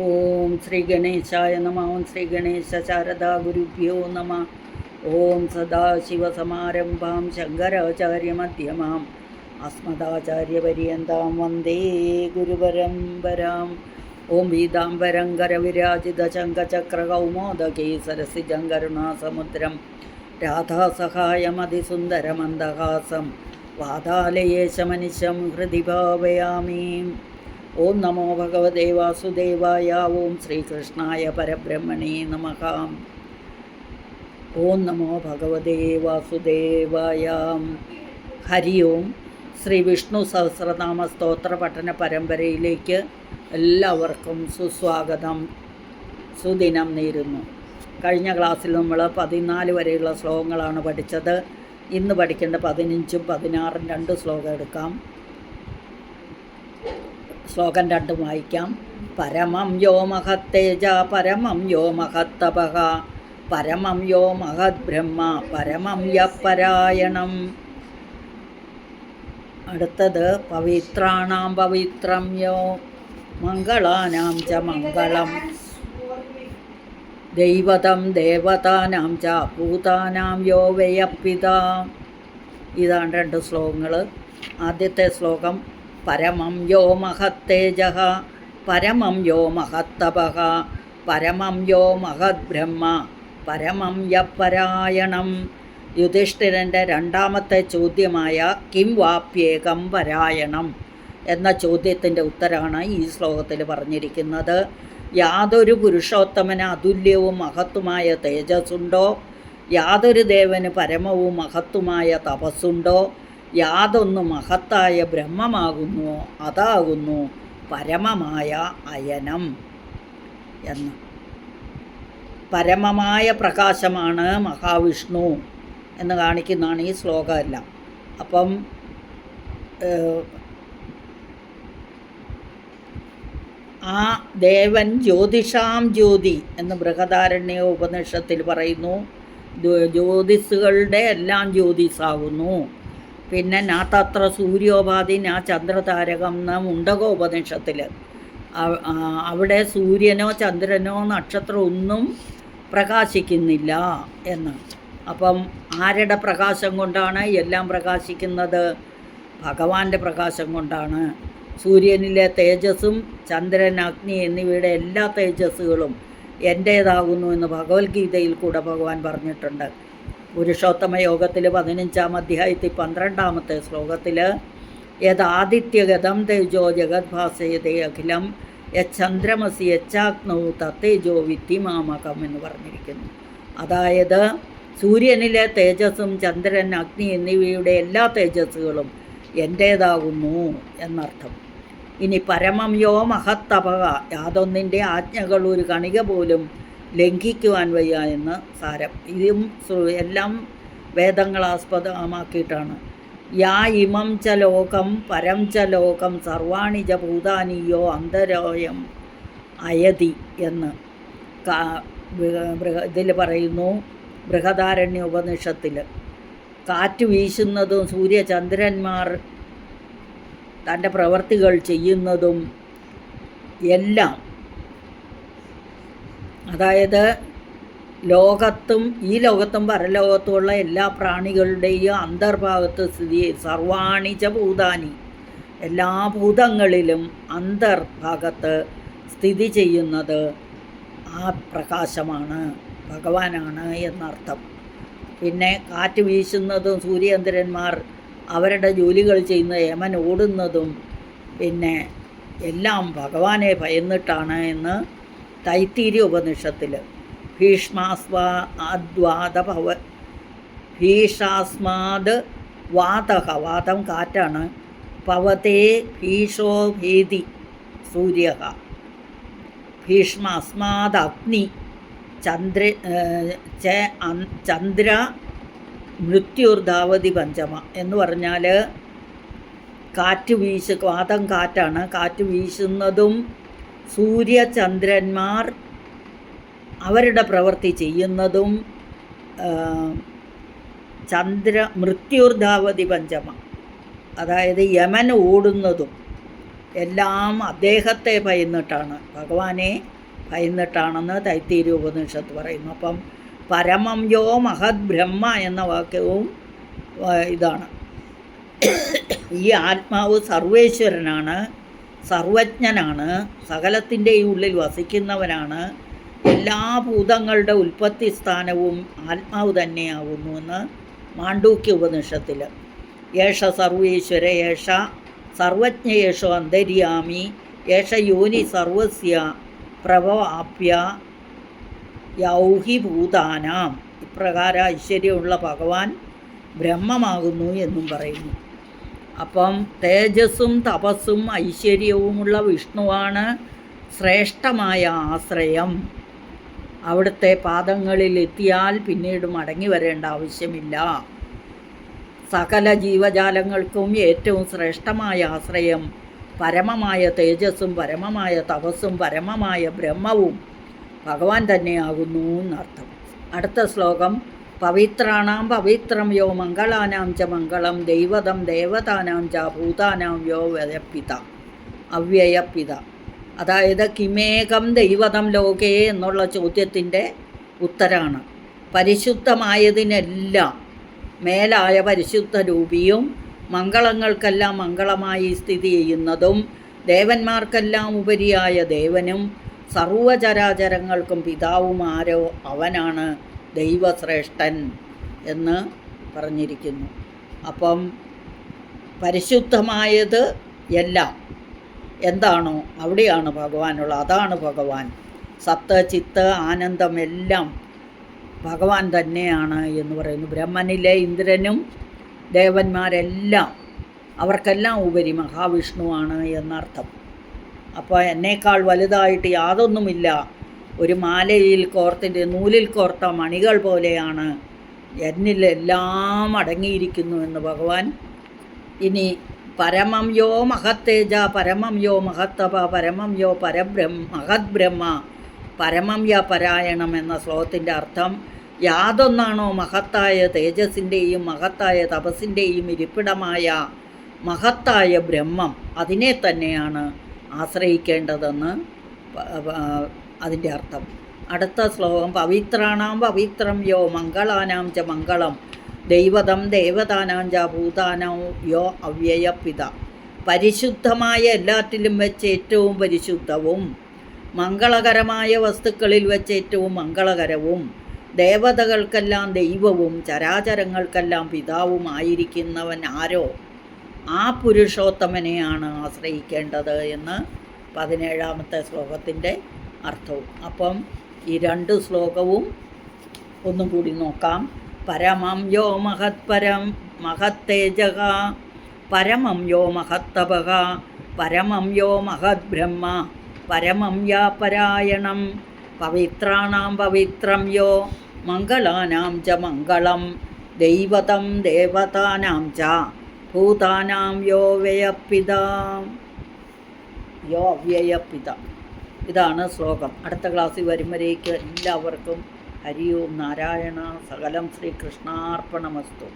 ഓം ശ്രീ ഗണേശായ നമ. ഓം ശ്രീ ഗണേശ ശാരദാ ഗുരുഭ്യോ നമ. ഓം സദാശിവസമാരംഭാം ശങ്കരാചാര്യമധ്യമാം അസ്മദാചാര്യപര്യന്താം വന്ദേ ഗുരുപരമ്പരാം. ഓം പീതാംബരങ്കരവിരാജിതശങ്കചക്രകൗമോദകേസരസിജം കരുണാസമുദ്രം രാധാസഹായമതിസുന്ദരമന്ദഹാസം വാതാലയേശമനിശം ഹൃദി ഭാവയാമി. ഓം നമോ ഭഗവതേ വാസുദേവായ. ഓം ശ്രീകൃഷ്ണായ പരബ്രഹ്മണേ നമഃ. ഓം നമോ ഭഗവതേ വാസുദേവായ. ഹരി ഓം. ശ്രീ വിഷ്ണു സഹസ്രനാമ സ്തോത്ര പഠന പരമ്പരയിലേക്ക് എല്ലാവർക്കും സുസ്വാഗതം, സുദിനം നേരുന്നു. കഴിഞ്ഞ ക്ലാസ്സിൽ നമ്മൾ 14 വരെയുള്ള ശ്ലോകങ്ങളാണ് പഠിച്ചത്. ഇന്ന് പഠിക്കേണ്ട 15ഉം 16ഉം 2 ശ്ലോകം എടുക്കാം. ശ്ലോകം 2 വായിക്കാം. പരമം യോ മഹത്തേജ പരമം യോ മഹത്തപഃ പരമം യോ മഹത് ബ്രഹ്മ പരമം യപരായണം. അടുത്തത് പവിത്രാണാം പവിത്രം യോ മംഗളാനാം ച മംഗളം ദൈവതം ദേവതാനാം ച ഭൂതാനാം യോ വയപ്പിത. ഇതാണ് 2 ശ്ലോകങ്ങൾ. ആദ്യത്തെ ശ്ലോകം പരമം യോ മഹത്തേജഃ പരമം യോ മഹത്തപഃ പരമം യോ മഹത് ബ്രഹ്മ പരമം യപരായണം. യുധിഷ്ഠിരൻ്റെ 2ാമത്തെ ചോദ്യമായ കിം വാപ്യേകം പരായണം എന്ന ചോദ്യത്തിൻ്റെ ഉത്തരമാണ് ഈ ശ്ലോകത്തിൽ പറഞ്ഞിരിക്കുന്നത്. യാതൊരു പുരുഷോത്തമന് അതുല്യവും മഹത്തുമായ തേജസ്സുണ്ടോ? യാതൊരു ദേവന് പരമവും മഹത്തുമായ തപസ്സുണ്ടോ? യാതൊന്നു മഹത്തായ ബ്രഹ്മമാകുന്നുവോ അതാകുന്നു പരമമായ അയനം എന്ന്. പരമമായ പ്രകാശമാണ് മഹാവിഷ്ണു എന്ന് കാണിക്കുന്നതാണ് ഈ ശ്ലോകമെല്ലാം. അപ്പം ആ ദേവൻ ജ്യോതിഷാം ജ്യോതി എന്ന് ബൃഹദാരണ്യ ഉപനിഷത്തിൽ പറയുന്നു. ജ്യോതിസുകളുടെ എല്ലാം ജ്യോതിസാകുന്നു. പിന്നെ നാ തത്ര സൂര്യോപാധി നാ ചന്ദ്രതാരകം എന്ന മുണ്ടകോപനിഷത്തിൽ അവിടെ സൂര്യനോ ചന്ദ്രനോ നക്ഷത്രം ഒന്നും പ്രകാശിക്കുന്നില്ല എന്ന്. അപ്പം ആരുടെ പ്രകാശം കൊണ്ടാണ് എല്ലാം പ്രകാശിക്കുന്നത്? ഭഗവാന്റെ പ്രകാശം കൊണ്ടാണ്. സൂര്യനിലെ തേജസ്സും ചന്ദ്രൻ, അഗ്നി എന്നിവയുടെ എല്ലാ തേജസ്സുകളും എൻ്റേതാകുന്നു എന്ന് ഭഗവത്ഗീതയിൽ കൂടെ ഭഗവാൻ പറഞ്ഞിട്ടുണ്ട്. പുരുഷോത്തമ യോഗത്തിൽ 15ാം അധ്യായത്തിൽ 12ാമത്തെ ശ്ലോകത്തിൽ യദാദിത്യഗതം തേജോ ജഗദ്ഭാസയതേ അഖിലം യചന്ദ്രമസി യച്ചാഗ്നൗ തത്തേജോ വിദ്ധിമാമകം എന്ന് പറഞ്ഞിരിക്കുന്നു. അതായത് സൂര്യനിലെ തേജസ്സും ചന്ദ്രൻ, അഗ്നി എന്നിവയുടെ എല്ലാ തേജസ്സുകളും എൻ്റേതാകുന്നു എന്നർത്ഥം. ഇനി പരമം യോ മഹത്തപഃ യാതൊന്നിൻ്റെ ആജ്ഞകൾ ഒരു കണിക പോലും ലംഘിക്കുവാൻ വയ്യ എന്ന് സാരം. ഇതും എല്ലാം വേദങ്ങൾ ആസ്പദമാക്കിയിട്ടാണ്. യാ ഇമം ച ലോകം പരം ച ലോകം സർവാണി ച ഭൂതാനിയോ അന്തരോയം അയതി എന്ന് ഇതിൽ പറയുന്നു ബൃഹദാരണ്യ ഉപനിഷത്തിൽ. കാറ്റ് വീശുന്നതും സൂര്യചന്ദ്രന്മാർ തൻ്റെ പ്രവർത്തികൾ ചെയ്യുന്നതും എല്ലാം, അതായത് ലോകത്തും ഈ ലോകത്തും പരലോകത്തുമുള്ള എല്ലാ പ്രാണികളുടെയും അന്തർഭാഗത്ത് സ്ഥിതി സർവാണി ച ഭൂതാനി എല്ലാ ഭൂതങ്ങളിലും അന്തർഭാഗത്ത് സ്ഥിതി ചെയ്യുന്നത് ആ പ്രകാശമാണ്, ഭഗവാനാണ് എന്നർത്ഥം. പിന്നെ കാറ്റ് വീശുന്നതും സൂര്യചന്ദ്രന്മാർ അവരുടെ ജോലികൾ ചെയ്യുന്ന യമൻ ഓടുന്നതും പിന്നെ എല്ലാം ഭഗവാനെ ഭയന്നിട്ടാണ് എന്ന് തൈത്തിരീയ ഉപനിഷത്തിൽ. ഭീഷാസ്മാത് വാതഃ വാതം കാറ്റാണ്. പവതേ ഭീഷോ ഭേദി സൂര്യ ഭീഷ്മാസ്മാത് അഗ്നി ചന്ദ്ര മൃത്യുർധാവതി പഞ്ചമ എന്ന് പറഞ്ഞാൽ വാതം കാറ്റാണ്. കാറ്റ് വീശുന്നതും സൂര്യചന്ദ്രന്മാർ അവരുടെ പ്രവൃത്തി ചെയ്യുന്നതും മൃത്യുർധാവതി പഞ്ചമ, അതായത് യമൻ ഓടുന്നതും എല്ലാം അദ്ദേഹത്തെ ഭയന്നിട്ടാണ്, ഭഗവാനെ ഭയന്നിട്ടാണെന്ന് തൈത്തിരീയ ഉപനിഷത്ത് പറയുന്നു. അപ്പം പരമം യോ മഹത് ബ്രഹ്മ എന്ന വാക്യവും ഇതാണ്. ഈ ആത്മാവ് സർവേശ്വരനാണ്, സർവജ്ഞനാണ്, സകലത്തിൻ്റെയും ഉള്ളിൽ വസിക്കുന്നവനാണ്, എല്ലാ ഭൂതങ്ങളുടെ ഉൽപ്പത്തി സ്ഥാനവും ആത്മാവ് തന്നെയാകുന്നുവെന്ന് മാണ്ഡൂക്യ ഉപനിഷത്തിൽ. യേശ സർവേശ്വര യേശ സർവജ്ഞയേഷോ അന്തര്യാമി യേശ യോനി സർവസ്യ പ്രവാപ്യ യൗഹി ഭൂതാനാം. ഇപ്രകാരം ഐശ്വര്യമുള്ള ഭഗവാൻ ബ്രഹ്മമാകുന്നു എന്നും പറയുന്നു. അപ്പം തേജസ്സും തപസ്സും ഐശ്വര്യവുമുള്ള വിഷ്ണുവാണ് ശ്രേഷ്ഠമായ ആശ്രയം. അവിടുത്തെ പാദങ്ങളിൽ എത്തിയാൽ പിന്നീട് മടങ്ങി വരേണ്ട ആവശ്യമില്ല. സകല ജീവജാലങ്ങൾക്കും ഏറ്റവും ശ്രേഷ്ഠമായ ആശ്രയം പരമമായ തേജസ്സും പരമമായ തപസ്സും പരമമായ ബ്രഹ്മവും ഭഗവാൻ തന്നെയാകുന്നു എന്നർത്ഥം. അടുത്ത ശ്ലോകം പവിത്രാണാം പവിത്രം യോ മംഗളാനാം ച മംഗളം ദൈവതം ദേവതാനാം ച ഭൂതാനാം യോ വ്യയപ്പിത അവ്യയപ്പിത. അതായത് കിമേകം ദൈവതം ലോകേ എന്നുള്ള ചോദ്യത്തിൻ്റെ ഉത്തരാണ്. പരിശുദ്ധമായതിനെല്ലാം മേലായ പരിശുദ്ധ രൂപിയും മംഗളങ്ങൾക്കെല്ലാം മംഗളമായി സ്ഥിതി ചെയ്യുന്നതും ദേവന്മാർക്കെല്ലാം ഉപരിയായ ദേവനും സർവചരാചരങ്ങൾക്കും പിതാവും ആരോ അവനാണ് ദൈവശ്രേഷ്ഠൻ എന്ന് പറഞ്ഞിരിക്കുന്നു. അപ്പം പരിശുദ്ധമായത് എല്ലാം എന്താണോ അവിടെയാണ് ഭഗവാനുള്ളത്, അതാണ് ഭഗവാൻ. സത്ത് ചിത്ത് ആനന്ദം എല്ലാം ഭഗവാൻ തന്നെയാണ് എന്ന് പറയുന്നു. ബ്രഹ്മനിലെ ഇന്ദ്രനും ദേവന്മാരെല്ലാം അവർക്കെല്ലാം ഉപരി മഹാവിഷ്ണുവാണ് എന്നർത്ഥം. അപ്പോൾ എന്നേക്കാൾ വലുതായിട്ട് യാതൊന്നുമില്ല. ഒരു മാലയിൽ നൂലിൽ കോർത്ത മണികൾ പോലെയാണ് എന്നിലെല്ലാം അടങ്ങിയിരിക്കുന്നു എന്ന് ഭഗവാൻ. ഇനി പരമം യോ മഹത്തേജ പരമം യോ മഹത്തപ പരമം യോ മഹത് ബ്രഹ്മ പരമം യ പരായണം എന്ന ശ്ലോകത്തിൻ്റെ അർത്ഥം യാതൊന്നാണോ മഹത്തായ തേജസ്സിൻ്റെയും മഹത്തായ തപസ്സിൻ്റെയും ഇരിപ്പിടമായ മഹത്തായ ബ്രഹ്മം അതിനെ തന്നെയാണ് ആശ്രയിക്കേണ്ടതെന്ന് അതിൻ്റെ അർത്ഥം. അടുത്ത ശ്ലോകം പവിത്രാണാം പവിത്രം യോ മംഗളാനാം ച മംഗളം ദൈവതം ദേവതാനാം ച ഭൂതാനാം യോ അവ്യയപ്പിത. പരിശുദ്ധമായ എല്ലാറ്റിലും വെച്ച് ഏറ്റവും പരിശുദ്ധവും മംഗളകരമായ വസ്തുക്കളിൽ വെച്ച് ഏറ്റവും മംഗളകരവും ദേവതകൾക്കെല്ലാം ദൈവവും ചരാചരങ്ങൾക്കെല്ലാം പിതാവുമായിരിക്കുന്നവൻ ആരോ ആ പുരുഷോത്തമനെയാണ് ആശ്രയിക്കേണ്ടത് എന്ന് 17ാമത്തെ ശ്ലോകത്തിൻ്റെ അർത്ഥവും. അപ്പം ഈ 2 ശ്ലോകവും ഒന്നും കൂടി നോക്കാം. പരമം യോ മഹത്പരം മഹത്തേജക പരമം യോ മഹത്തപക പരമം യോ മഹത് ബ്രഹ്മ പരമം യാ പരായണം പവിത്രാണാം പവിത്രം യോ മംഗളാനാം ച മംഗളം ദൈവതം ദേവതാനാം ച ഭൂതാനാം യോ വ്യയപ്പിത യോ അവ്യയപ്പിത. ഇതാണ് ശ്ലോകം. അടുത്ത ക്ലാസ്സിൽ വരും വരേക്ക് എല്ലാവർക്കും ഹരി ഓം നാരായണ. സകലം ശ്രീകൃഷ്ണാർപ്പണമസ്തു.